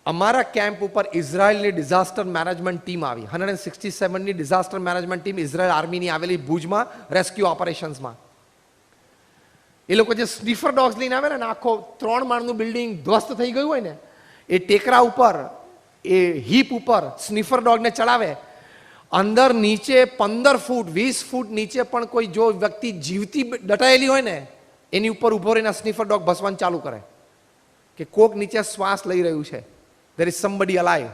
અમારા કેમ્પ ઉપર ઇઝરાયલની disaster management team આવી. 167ની ડિઝાસ્ટર મેનેજમેન્ટ ટીમ ઇઝરાયલ આર્મીની આવેલી ભુજમાં રેસ્ક્યુ ઓપરેશન્સમાં. એ લોકો જે સ્નીફર ડોગ્સ લઈને આવે ને, આખો 3 માળનું બિલ્ડિંગ ધ્વસ્ત થઈ ગયું હોય ને, એ ટેકરા ઉપર, એ હીપ ઉપર સ્નીફર ડોગને ચડાવે. અંદર નીચે 15 ફૂટ 20 ફૂટ નીચે પણ કોઈ જો વ્યક્તિ જીવતી દટાયેલી હોય ને, એની ઉપર ઉભો રહીને સ્નીફર ડોગ ભસવાનું ચાલુ કરે કે કોક નીચે શ્વાસ લઈ રહ્યું છે, there is somebody alive.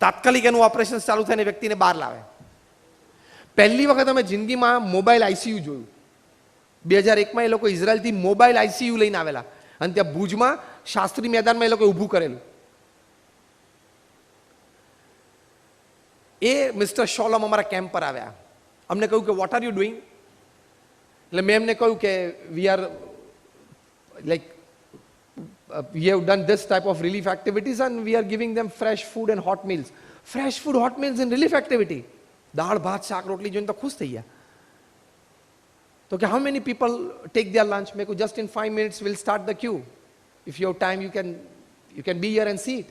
તાત્કાલિક એનું ઓપરેશન ચાલુ થઈને વ્યક્તિને બહાર લાવે. પહેલી વખત અમે જિંદગીમાં મોબાઈલ આઈસીયુ જોયું. 2001માં એ લોકો ઇઝરાયલથી મોબાઈલ આઈસીયુ લઈને આવેલા અને ત્યાં ભુજમાં શાસ્ત્રી મેદાનમાં એ લોકો ઊભું કરેલું. એ મિસ્ટર શોલમ અમારા કેમ્પ પર આવ્યા. અમને કહ્યું કે વોટ આર યુ ડુઈંગ? એટલે મેં એમને કહ્યું કે we are like we have done this type of relief activities and we are giving them fresh food and hot meals. Fresh food, hot meals in relief activity. દાળ ભાત શાક રોટલી જોઈને તો ખુશ થઈ ગયા. તો કે how many people take their lunch? મેં કહ્યું just in 5 minutes we'll start the queue. If you have time you can be here and see it.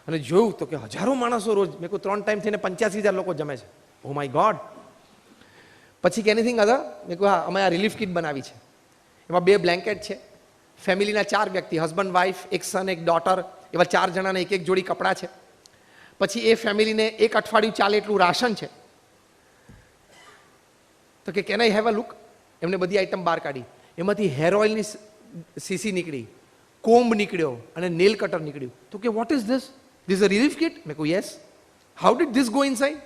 અને જોયું તો કે હજારો માણસો રોજ. મેં કહ્યું 3 ટાઈમ થઈને 85,000 લોકો જમે છે. Oh my God. પછી કે એનીથિંગ અધર? મેં કહ્યું હા, અમે આ રિલીફ કિટ બનાવી છે. એમાં 2 બ્લેન્કેટ છે. ફેમિલીના 4 વ્યક્તિ, હસબન્ડ વાઈફ, એક સન, એક ડોટર, એવા 4 જણાને એક જોડી કપડાં છે. પછી એ ફેમિલીને 1 અઠવાડિયું ચાલે એટલું રાશન છે. તો કે can I have a look? એમને બધી આઈટમ બહાર કાઢી. એમાંથી હેર ઓઇલની સીસી નીકળી, કોમ્બ નીકળ્યો અને નેલ કટર નીકળ્યું. તો કે what is this? This a relief kit? મેં કહ્યું yes. How did this go inside?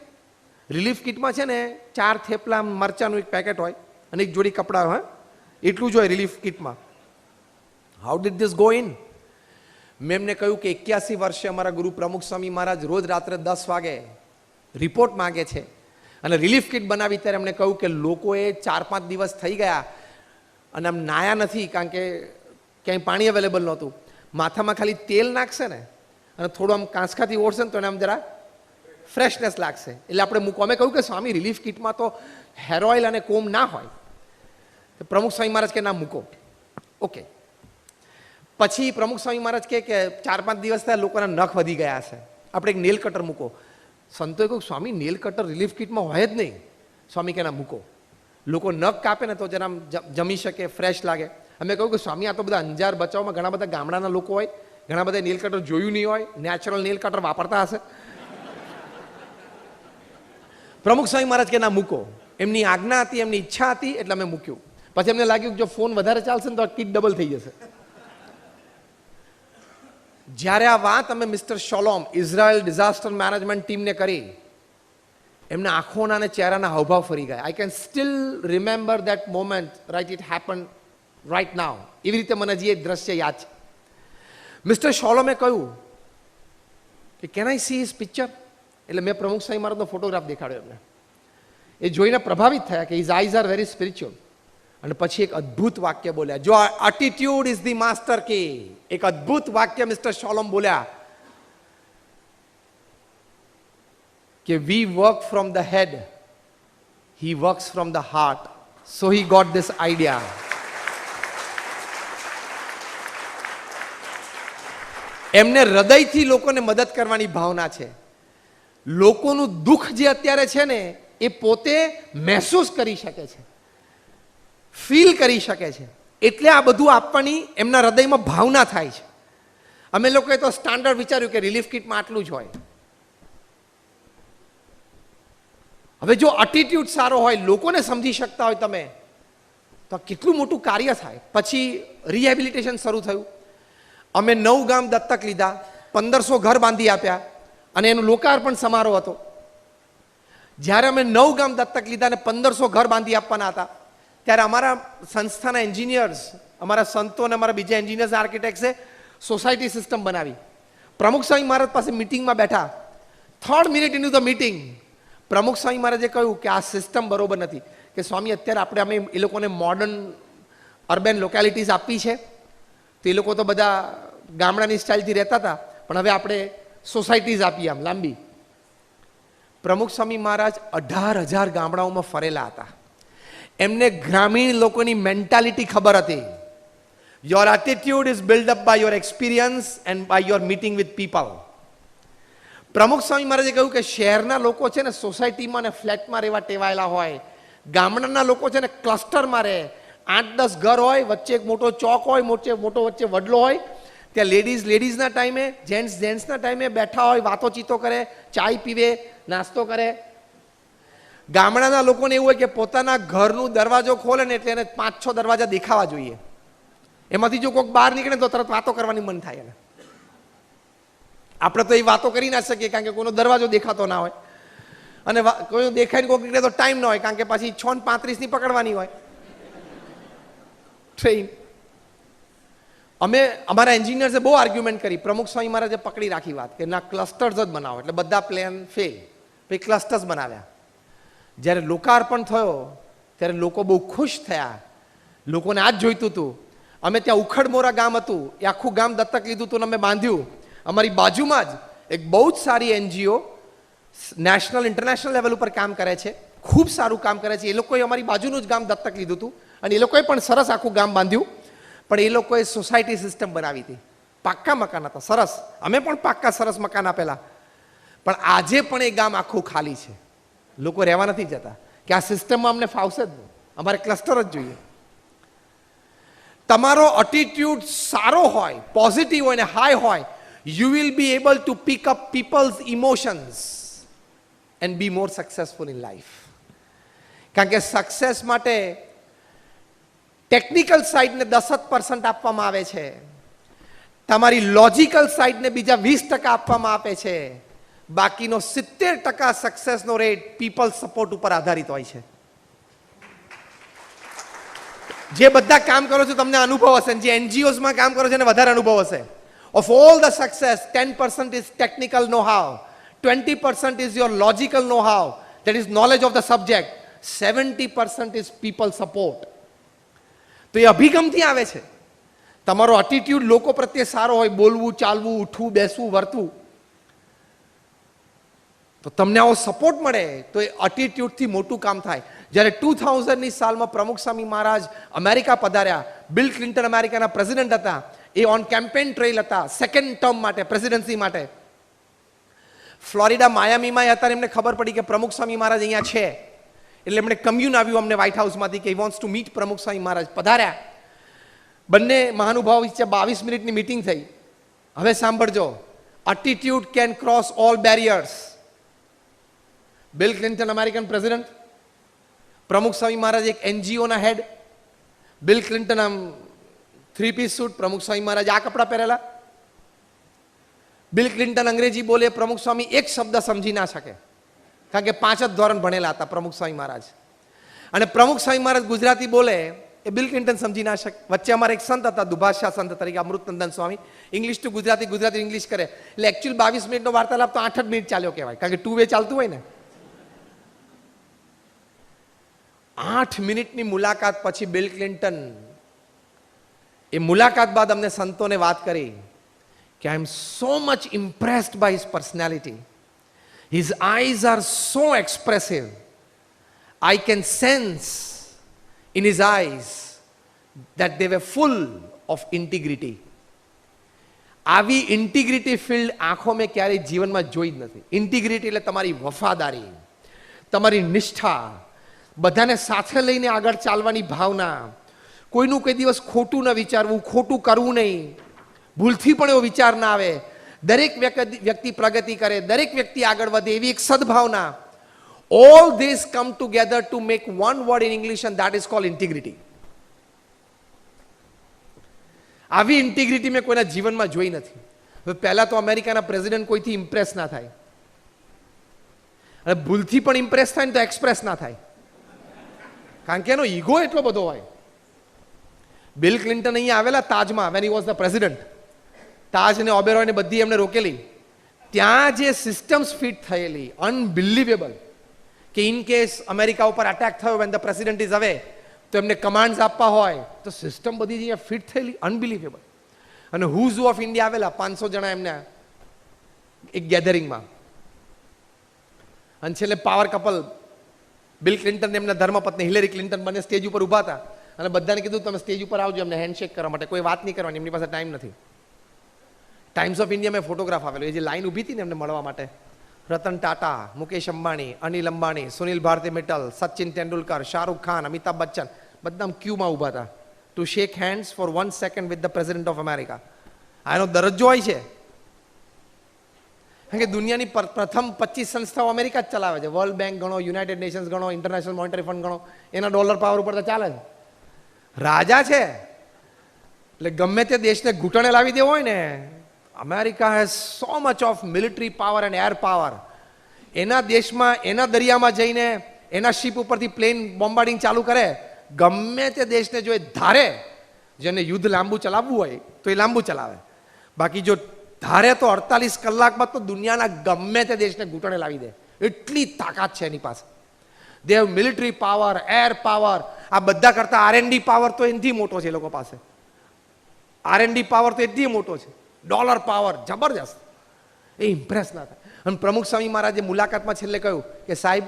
Relief કિટમાં છે ને 4 થેપલા મરચાનું એક પેકેટ હોય અને એક જોડી કપડાં હોય, એટલું જ હોય રિલીફ કિટમાં. How did this go in? મેં એમને કહ્યું કે 81 વર્ષે અમારા ગુરુ પ્રમુખ સ્વામી મહારાજ રોજ રાત્રે 10 વાગે રિપોર્ટ માગે છે અને રિલીફ કિટ બનાવી. ત્યારે એમને કહ્યું કે લોકોએ 4-5 દિવસ થઈ ગયા અને આમ નાયા નથી, કારણ કે ક્યાંય પાણી અવેલેબલ નહોતું. માથામાં ખાલી તેલ નાખશે ને અને થોડું આમ કાંસકાથી ઓળશે ને તો એને આમ જરા ફ્રેશનેસ લાગશે. એટલે આપણે મૂકો. અમે કહ્યું કે સ્વામી રિલીફ કિટમાં તો હેર ઓઇલ અને કોમ ના હોય. પ્રમુખ સ્વામી મહારાજ કે ના મૂકો. ઓકે. પછી પ્રમુખ સ્વામી મહારાજ કે 4-5 દિવસ થયા લોકોના નખ વધી ગયા છે, આપણે એક નેલ કટર મૂકો. સંતોએ કહ્યું સ્વામી નેલ કટર રિલીફ કિટમાં હોય જ નહીં. સ્વામી કે ના મૂકો. લોકો નખ કાપે ને તો જરા જમી શકે, ફ્રેશ લાગે. અમે કહ્યું કે સ્વામી આ તો બધા અંજાર બચાવમાં ઘણા બધા ગામડાના લોકો હોય, ઘણા બધા નેલ કટર જોયું નહીં હોય, નેચરલ નેલ કટર વાપરતા હશે. પ્રમુખ સ્વામી મહારાજ કે ના મૂકો. એમની આજ્ઞા હતી, એમની ઈચ્છા હતી, એટલે અમે મૂક્યું. પછી એમને લાગ્યું કે જો ફોન વધારે ચાલશે ને તો કિટ ડબલ થઈ જશે. જ્યારે આ વાત અમે મિસ્ટર શોલોમ ઇઝરાયલ ડિઝાસ્ટર મેનેજમેન્ટ ટીમને કરી, એમના આંખોના અને ચહેરાના હાવભાવ ફરી ગયા. I can steel remember that moment, right, it happen right now. એવી રીતે મને જે દ્રશ્ય યાદ છે. મિસ્ટર શોલોમે કહ્યું કે can I see his picture? એટલે મેં પ્રમુખ સ્વામી મહારાજનો ફોટોગ્રાફ દેખાડ્યો એમને. એ જોઈને પ્રભાવિત થયા કે his eyes are very spiritual. અને પછી એક અદ્ભુત વાક્ય બોલ્યા, જો attitude is the master key. એક અદ્ભુત વાક્ય મિસ્ટર શોલમ બોલ્યા કે we work from the head, he works from the heart, so he got this idea. એમને હૃદયથી લોકોને મદદ કરવાની ભાવના છે. લોકોનું દુઃખ જે અત્યારે છે ને એ પોતે મહેસૂસ કરી શકે છે, ફીલ કરી શકે છે. એટલે આ બધું આપવાની એમના હૃદયમાં ભાવના થાય છે. અમે લોકોએ તો સ્ટાન્ડર્ડ વિચાર્યું કે રિલીફ કિટમાં આટલું જ હોય. હવે જો એટીટ્યુડ સારો હોય, લોકોને સમજી શકતા હોય તમે, તો કેટલું મોટું કાર્ય થાય. પછી રિહેબિલિટેશન શરૂ થયું. અમે 9 ગામ દત્તક લીધા, 1500 ઘર બાંધી આપ્યા અને એનું લોકાર્પણ સમારોહ હતો. જ્યારે અમે 9 ગામ દત્તક લીધા અને 1500 ઘર બાંધી આપવાના હતા, ત્યારે અમારા સંસ્થાના એન્જિનિયર્સ, અમારા સંતો અને અમારા બીજા એન્જિનિયર્સ આર્કિટેક્ટ્સે સોસાયટી સિસ્ટમ બનાવી. પ્રમુખ સ્વામી મહારાજ પાસે મિટિંગમાં બેઠા. 3rd minute in the meeting પ્રમુખ સ્વામી મહારાજે કહ્યું કે આ સિસ્ટમ બરોબર નથી. કે સ્વામી અત્યારે અમે એ લોકોને મોડર્ન અર્બન લોકેલિટીઝ આપી છે, તો એ લોકો તો બધા ગામડાની સ્ટાઇલથી રહેતા હતા, પણ હવે આપણે સોસાયટીઝ આપી આમ લાંબી. પ્રમુખ સ્વામી મહારાજ 18,000 ગામડાઓમાં ફરેલા હતા. એમને ગ્રામીણ લોકોની મેન્ટાલિટી ખબર હતી. Your attitude is built up by your experience and by your meeting with people. પ્રમુખ સ્વામી મહારાજે કહ્યું કે શહેરના લોકો છે ને સોસાયટીમાં ને ફ્લેટમાં રહેવા ટેવાયેલા હોય, ગામડાના લોકો છે ને ક્લસ્ટરમાં રહે, 8-10 ઘર હોય, વચ્ચે એક મોટો ચોક હોય, મોટો વચ્ચે વડલો હોય, ત્યાં લેડીઝના ટાઈમે, જેન્ટ્સના ટાઈમે બેઠા હોય, વાતોચીતો કરે, ચાય પીવે, નાસ્તો કરે. ગામડાના લોકોને એવું હોય કે પોતાના ઘરનું દરવાજો ખોલે ને એટલે એને 5-6 દરવાજા દેખાવા જોઈએ. એમાંથી જો કોઈક બહાર નીકળે તો તરત વાતો કરવાની મન થાય એને. આપણે તો એ વાતો કરી ના શકીએ કારણ કે કોઈનો દરવાજો દેખાતો ના હોય, અને કોઈ દેખાય કોઈક નીકળે તો ટાઈમ ના હોય કારણ કે પછી 6:35 પકડવાની હોય ટ્રેન. અમે અમારા એન્જિનિયર્સે બહુ આર્ગ્યુમેન્ટ કરી, પ્રમુખ સ્વામી મહારાજે પકડી રાખી વાત કે ના ક્લસ્ટર્સ જ બનાવો, એટલે બધા પ્લેન ફેલ, પછી ક્લસ્ટર્સ બનાવ્યા. જ્યારે લોકાર્પણ થયો ત્યારે લોકો બહુ ખુશ થયા, લોકોને આ જ જોઈતું હતું. અમે ત્યાં ઉખડમોરા ગામ હતું, એ આખું ગામ દત્તક લીધું હતું, અમે બાંધ્યું. અમારી બાજુમાં જ એક બહુ જ સારી એનજીઓ નેશનલ ઇન્ટરનેશનલ લેવલ ઉપર કામ કરે છે, ખૂબ સારું કામ કરે છે. એ લોકોએ અમારી બાજુનું જ ગામ દત્તક લીધું હતું અને એ લોકોએ પણ સરસ આખું ગામ બાંધ્યું. પણ એ લોકોએ સોસાયટી સિસ્ટમ બનાવી હતી, પાક્કા મકાન હતા, સરસ. અમે પણ પાક્કા સરસ મકાન આપેલા, પણ આજે પણ એ ગામ આખું ખાલી છે. લોકો રહેવા નથી જતા કે આ સિસ્ટમમાં અમને ફાવશે જ નહીં, અમારે ક્લસ્ટર જ જોઈએ. તમારો એટીટ્યુડ સારો હોય, પોઝિટિવ હોય ને હાઈ હોય, you will be able to pick up people's emotions and be more successful in life. કારણ કે સક્સેસ માટે ટેકનિકલ સાઈડને 10% આપવામાં આવે છે, તમારી લોજિકલ સાઈડને બીજા 20% આપવામાં આવે છે, બાકીનો 70% સક્સેસનો રેટ પીપલ સપોર્ટ ઉપર આધારિત હોય છે. જે બધા કામ કરો છો તમને અનુભવ હશે, જે એનજીઓઝમાં કામ કરો છો એને વધારે અનુભવ હશે. Of all the success, 10% is technical know-how, 20% is your logical know-how, that is knowledge of the subject, 70% is people support. તો એ અભિગમથી આવે છે. તમારો એટીટ્યુડ લોકો પ્રત્યે સારો હોય, બોલવું, ચાલવું, ઉઠવું, બેસવું, વર્તવું, તો તમને આવો સપોર્ટ મળે તો એ એટીટ્યુડથી મોટું કામ થાય. જ્યારે 2000ની સાલમાં પ્રમુખ સ્વામી મહારાજ અમેરિકા પધાર્યા, બિલ ક્લિન્ટન અમેરિકાના પ્રેસિડેન્ટ હતા, એ ઓન કેમ્પેન ટ્રેલ હતા સેકન્ડ ટર્મ માટે, પ્રેસિડેન્સી માટે. ફ્લોરિડા માયામીમાં હતા, એમને ખબર પડી કે પ્રમુખ સ્વામી મહારાજ અહીંયા છે, એટલે એમણે કમ્યુન આવ્યું અમને વ્હાઇટ હાઉસમાંથી કે વોન્ટ્સ ટુ મીટ પ્રમુખ સ્વામી મહારાજ. પધાર્યા, બંને મહાનુભાવ વચ્ચે 22 મિનિટની મીટિંગ થઈ. હવે સાંભળજો, attitude can cross all barriers. Bill Clinton American president, પ્રમુખ સ્વામી મહારાજ એક એનજીઓના હેડ. બિલ ક્લિન્ટન આમ 3-piece સૂટ, પ્રમુખ સ્વામી મહારાજ આ કપડાં પહેરેલા. બિલ ક્લિન્ટન અંગ્રેજી બોલે, પ્રમુખ સ્વામી એક શબ્દ સમજી ના શકે કારણ કે 5 જ ધોરણ ભણેલા હતા પ્રમુખ સ્વામી મહારાજ. અને પ્રમુખ સ્વામી મહારાજ ગુજરાતી બોલે એ બિલ ક્લિન્ટન સમજી ના શકે. વચ્ચે અમારા એક સંત હતા દુભાષા સંત તરીકે, Amrutnandan Swami, English to Gujarati, Gujarati English કરે, એટલે એકચ્યુઅલ 22 મિનિટનો વાર્તાલાપ તો 8 જ મિનિટ ચાલ્યો કહેવાય કારણ કે 2 વે ચાલતું હોય ને. 8 મિનિટની મુલાકાત પછી બિલ ક્લિન્ટન, એ મુલાકાત બાદ અમને સંતોને વાત કરી કે I am so much impressed by his personality, his eyes are so expressive, I can sense in his eyes that they were full of integrity. આવી ઇન્ટિગ્રિટી ફિલ્ડ આંખો મેં ક્યારેય જીવનમાં જોઈ જ નથી. ઇન્ટિગ્રિટી એટલે તમારી વફાદારી, તમારી નિષ્ઠા, બધાને સાથે લઈને આગળ ચાલવાની ભાવના, કોઈનું કોઈ દિવસ ખોટું ન વિચારવું, ખોટું કરવું નહીં, ભૂલથી પણ એવો વિચાર ના આવે, દરેક વ્યક્તિ પ્રગતિ કરે, દરેક વ્યક્તિ આગળ વધે, એવી એક સદભાવના. All this come together to make one word in English and that is called integrity. આવી ઇન્ટિગ્રિટી મેં કોઈના જીવનમાં જોઈ નથી. હવે પહેલા તો અમેરિકાના પ્રેસિડેન્ટ કોઈથી ઇમ્પ્રેસ ના થાય, અને ભૂલથી પણ ઇમ્પ્રેસ થાય ને તો એક્સપ્રેસ ના થાય કારણ કે એનો ઈગો એટલો બધો હોય. બિલ ક્લિન્ટન અહીંયા આવેલા તાજમાં, when he was the president, Taj ને ઓબેરોયને બધી એમને રોકેલી. ત્યાં જે સિસ્ટમ્સ ફિટ થયેલી, અનબિલિવેબલ, કે ઇન કેસ અમેરિકા ઉપર અટેક થયો when the president is away, તો એમને કમાન્ડ્સ આપવા હોય તો સિસ્ટમ બધી અહીંયા ફિટ થયેલી, અનબિલિવેબલ. અને હુઝ ઓફ ઇન્ડિયા આવેલા 500 જણા એમને એક ગેધરિંગમાં, અને છેલ્લે પાવર કપલ બિલ ક્લિન્ટન એમના ધર્મપત્ની હિલેરી ક્લિન્ટન બંને સ્ટેજ ઉપર ઊભા હતા અને બધાને કીધું તમે સ્ટેજ ઉપર આવજો એમને હેન્ડશેક કરવા માટે, કોઈ વાત નહીં કરવાની, એમની પાસે ટાઈમ નથી. ટાઈમ્સ ઓફ ઇન્ડિયા મેં ફોટોગ્રાફ આવેલો, એ જે લાઈન ઊભી હતી ને એમને મળવા માટે, રતન ટાટા, મુકેશ અંબાણી, અનિલ અંબાણી, સુનિલ ભારતી મિત્તલ, સચિન તેંડુલકર, શાહરૂખ ખાન, અમિતાભ બચ્ચન, બધા ક્યુમાં ઊભા હતા to shake hands for 1 second with the president of America. આનો દરજ્જો હોય છે, કારણ કે દુનિયાની પ્રથમ 25 સંસ્થાઓ અમેરિકા જ ચલાવે છે. વર્લ્ડ બેંક ગણો, યુનાઇટેડ નેશન્સ ગણો, ઇન્ટરનેશનલ મોનિટરી ફંડ ગણો, એના ડોલર પાવર ઉપર તો ચાલે છે. રાજા છે એટલે ગમે તે દેશને ઘૂંટણે લાવી દેવો હોય ને, America has so much of military power and air power. એના દેશમાં, એના દરિયામાં જઈને એના શિપ ઉપરથી પ્લેન બોમ્બાર્ડિંગ ચાલુ કરે, ગમે તે દેશને જો એ ધારે, જેને યુદ્ધ લાંબુ ચલાવવું હોય તો એ લાંબુ ચલાવે, બાકી જો ધારે તો 48 કલાકમાં તો દુનિયાના ગમે તે દેશને ઘૂંટણે લાવી દે, એટલી તાકાત છે એની પાસે. They have military power, air power, આ બધા કરતા R&D પાવર તો એનાથી મોટો છે એ લોકો પાસે. R&D પાવર તો એટલી મોટો છે, ડોલર પાવર જબરજસ્ત. એ ઇમ્પ્રેસ ના થાય. અને પ્રમુખ સ્વામી મહારાજે મુલાકાતમાં છેલ્લે કહ્યું કે સાહેબ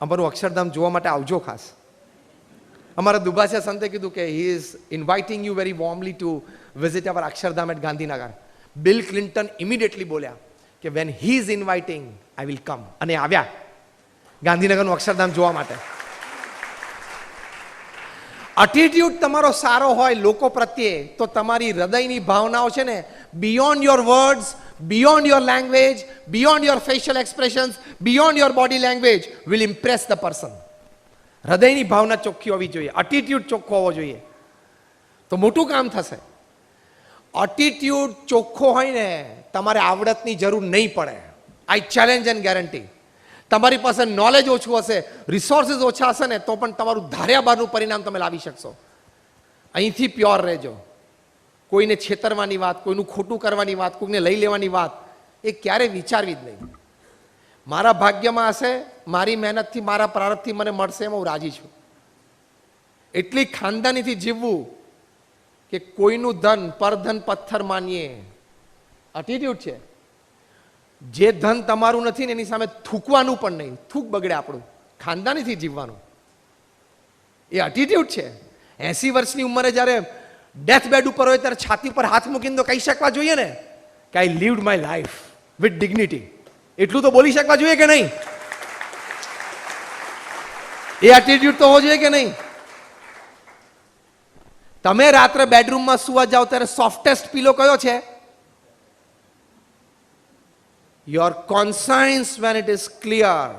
અમારું અક્ષરધામ જોવા માટે આવજો ખાસ. અમારા દુભાસિયા સંતે કીધું કે he is inviting you very warmly to visit our Akshardham at Gandhinagar. Bill Clinton immediately બોલ્યા કે when he is inviting I will come. અને આવ્યા ગાંધીનગરનું અક્ષરધામ જોવા માટે. એટીટ્યુડ તમારો સારો હોય લોકો પ્રત્યે તો તમારી હૃદયની ભાવનાઓ છે ને, beyond your words, beyond your language, beyond your facial expressions, beyond your body language will Impress the person. હૃદયની ભાવના ચોખ્ખી હોવી જોઈએ, એટીટ્યુડ ચોખ્ખો હોવો જોઈએ, તો મોટું કામ થશે. એટીટ્યુડ ચોખ્ખો હોય ને, તમારે આવડતની જરૂર નહીં પડે. આઈ ચેલેન્જ એન્ડ ગેરંટી. તમારી પાસે નોલેજ ઓછું હશે, રિસોર્સિસ ઓછા હશે ને, તો પણ તમારું ધાર્યા બહારનું પરિણામ તમે લાવી શકશો. અહીંથી પ્યોર રહેજો. કોઈને છેતરવાની વાત, કોઈનું ખોટું કરવાની વાત, કોઈને લઈ લેવાની વાત એ ક્યારેય વિચારવી જ નહીં. મારા ભાગ્યમાં હશે, મારી મહેનતથી, મારા પ્રારબ્ધથી મને મળશે, એમાં હું રાજી છું. એટલી ખાનદાનીથી જીવવું કે કોઈનું ધન પરધન પથ્થર માનીએ, એટીટ્યુડ છે. જે ધન તમારું નથી ને એની સામે થૂકવાનું પણ નહીં, થૂક બગડે આપણું. ખાનદાનીથી જીવવાનું એ એટીટ્યુડ છે. 80 વર્ષની ઉંમરે જ્યારે ડેથ બેડ ઉપર હોય ત્યારે છાતી પર હાથ મૂકીને તો કહી શકવા જોઈએ ને કે આઈ લીવડ માય લાઈફ વિથ ડિગ્નિટી. એટલું તો બોલી શકવા જોઈએ કે નહીં? એ એટીટ્યુડ તો હોવો જોઈએ કે નહીં? તમે રાત્રે બેડરૂમમાં સુવા જાઓ ત્યારે સોફ્ટેસ્ટ પીલો કયો છે? Your conscience, when it is clear,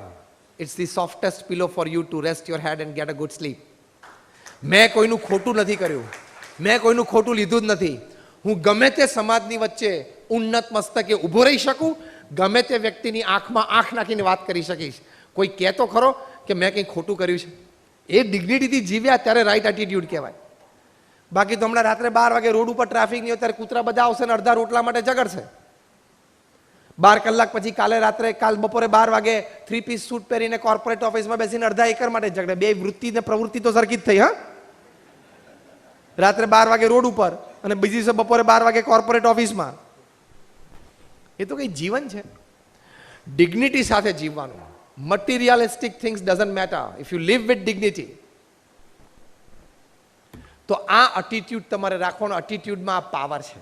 it's the softest pillow for you to rest your head and get a good sleep. મેં કોઈનું ખોટું નથી કર્યું, મેં કોઈનું ખોટું લીધું જ નથી. હું ગમે તે સમાજની વચ્ચે ઉન્નત મસ્તકે ઊભો રહી શકું, ગમે તે વ્યક્તિની આંખમાં આંખ નાખીને વાત કરી શકીશ. કોઈ કહેતો ખરો કે મેં કંઈ ખોટું કર્યું છે? એ ડિગ્નિટીથી જીવ્યા ત્યારે રાઈટ એટીટ્યુડ કહેવાય. બાકી તો હમણાં રાત્રે 12 વાગે રોડ ઉપર ટ્રાફિક નહીં હોય ત્યારે કૂતરા બધા આવશે ને અડધા રોટલા માટે ઝઘડશે. 12 કલાક પછી કાલ બપોરે 12 વાગે 3 પીસ સૂટ પહેરીને કોર્પોરેટ ઓફિસમાં બેસીને અડધા એકર માટે ઝઘડે. બે વૃત્તિ ને પ્રવૃત્તિ તો સરખી જ થઈ. હા, રાત્રે 12 વાગે રોડ ઉપર અને બીજી દિવસે બપોરે 12 વાગે કોર્પોરેટ ઓફિસમાં. એ તો કઈ જીવન છે? ડિગ્નિટી સાથે જીવવાનું. Materialistic things doesn't matter if you live with dignity. તો આ એટીટ્યુડ તમારે રાખવાનો. એટીટ્યુડમાં આ પાવર છે.